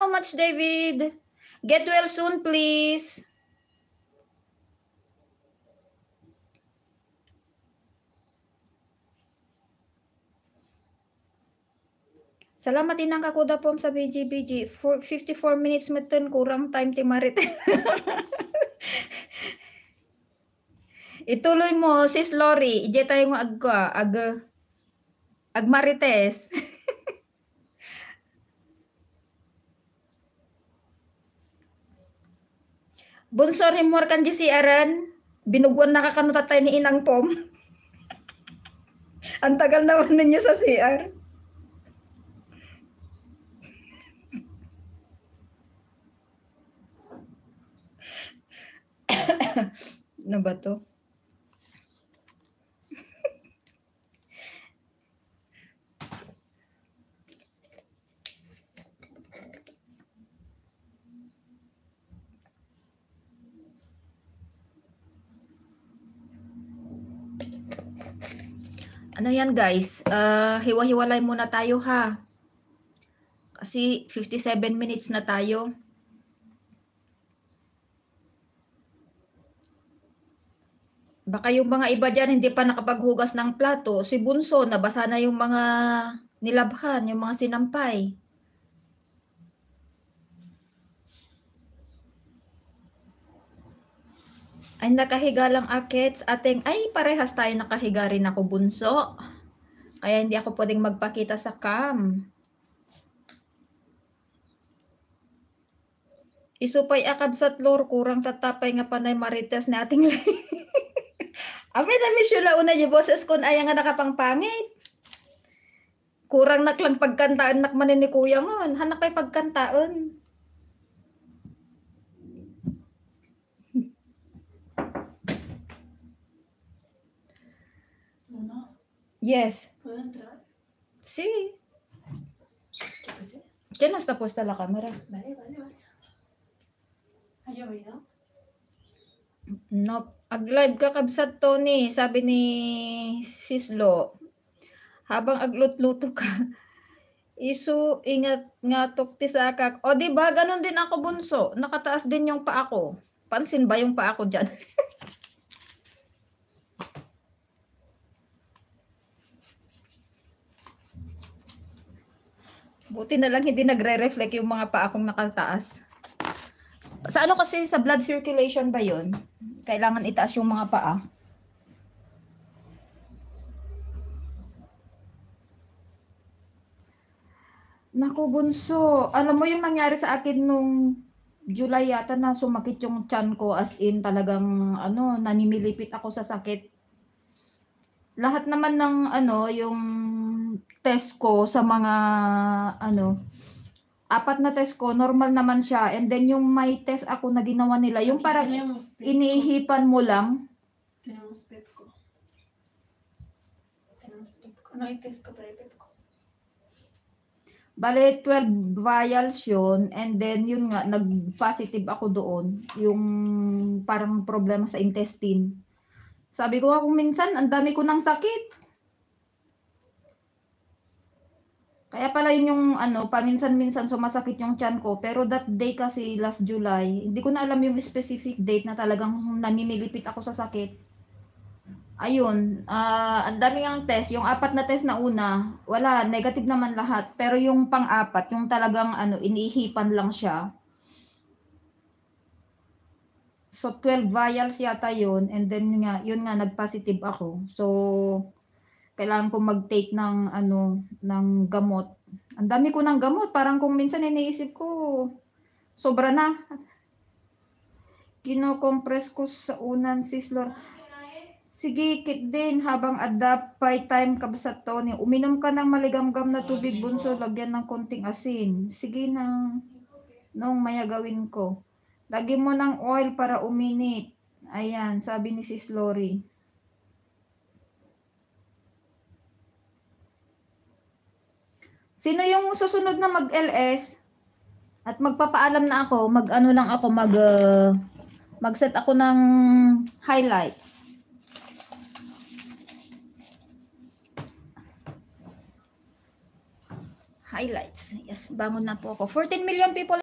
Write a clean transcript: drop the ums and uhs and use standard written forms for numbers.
so much, David. Get well soon, please. Salamat inang kakuda pom sa BG. 54 minutes meten kurang time ti Marit. Ituloy mo, sis Lori. Ije tayo nga ag Marites. Bunsor himwar kan di si Aran. Binugwan nakakanutatay ni inang pom. Ang tagal naman ninyo sa CR. Ano ba to? Ano yan guys? Hiwa-hiwalay muna tayo ha. Kasi 57 minutes na tayo. Baka yung mga iba dyan hindi pa nakapaghugas ng plato. Si Bunso, nabasa na yung mga nilabhan, yung mga sinampay. Ay, nakahiga lang akits. Ating, ay, parehas tayo nakahiga rin ako, Bunso. Kaya hindi ako pwedeng magpakita sa cam. Isupay akab sa tlor, kurang tatapay nga panay Marites na ating Ape na misyula una yung boses kun ay nga nakapangpangit. Kurang naklang pagkantaan nakmanin ni kuya ngon. Hanak pa'y pagkantaan. Yes. ¿Puedo entrar? Sí. ¿Qué pasa? Ya no está puesta la cámara. Vale. ¿Ha llovido? No. Ag-live ka kabsat Tony, sabi ni Sislo. Habang aglut-luto ka. Isu, ingat nga tukti sa akak. O diba, ganun din ako Bunso. Nakataas din yung paa ko. Pansin ba yung paa ko dyan? Buti na lang hindi nagre-reflect yung mga paa kong nakataas. Sa ano kasi, sa blood circulation ba yun? Kailangan itaas yung mga paa. Naku, Bunso. Alam mo yung nangyari sa akin nung July yata na sumakit yung tiyan ko as in talagang nanimilipit ako sa sakit. Lahat naman ng yung test ko sa mga 4 na test ko, normal naman siya. And then yung may test ako na ginawa nila, yung parang inihipan mo lang. Tenemos Pepco. No hay test ko, pero hay Pepco. Bale, 12 vials yun. And then, yun nga, nag-positive ako doon. Yung parang problema sa intestine. Sabi ko nga kung minsan, ang dami ko ng sakit. Kaya pala yun yung paminsan-minsan sumasakit yung tiyan ko. Pero that day kasi, last July, hindi ko na alam yung specific date na talagang namimilipit ako sa sakit. Ayun, ang dami ang test. Yung 4 na test na una, wala, negative naman lahat. Pero yung pang-4, yung talagang inihipan lang siya. So, 12 vials yata yun. And then, yun nga, nag-positive ako. So, kailangan ko mag-take ng gamot. Ang dami ko ng gamot. Parang kung minsan iniisip ko, sobra na. Kino-compress ko sa unan, Sislor. Sige, kit din. Habang adapay time kabsat Tony. Uminom ka ng maligamgam na tubig, Bunso. Lagyan ng konting asin. Sige nang maya gawin ko. Lagyan mo ng oil para uminit. Ayan, sabi ni Sis Lori. Sino yung susunod na mag-LS? At magpapaalam na ako, mag-set ako ng highlights. Highlights. Yes, bangon na po ako. 14 million people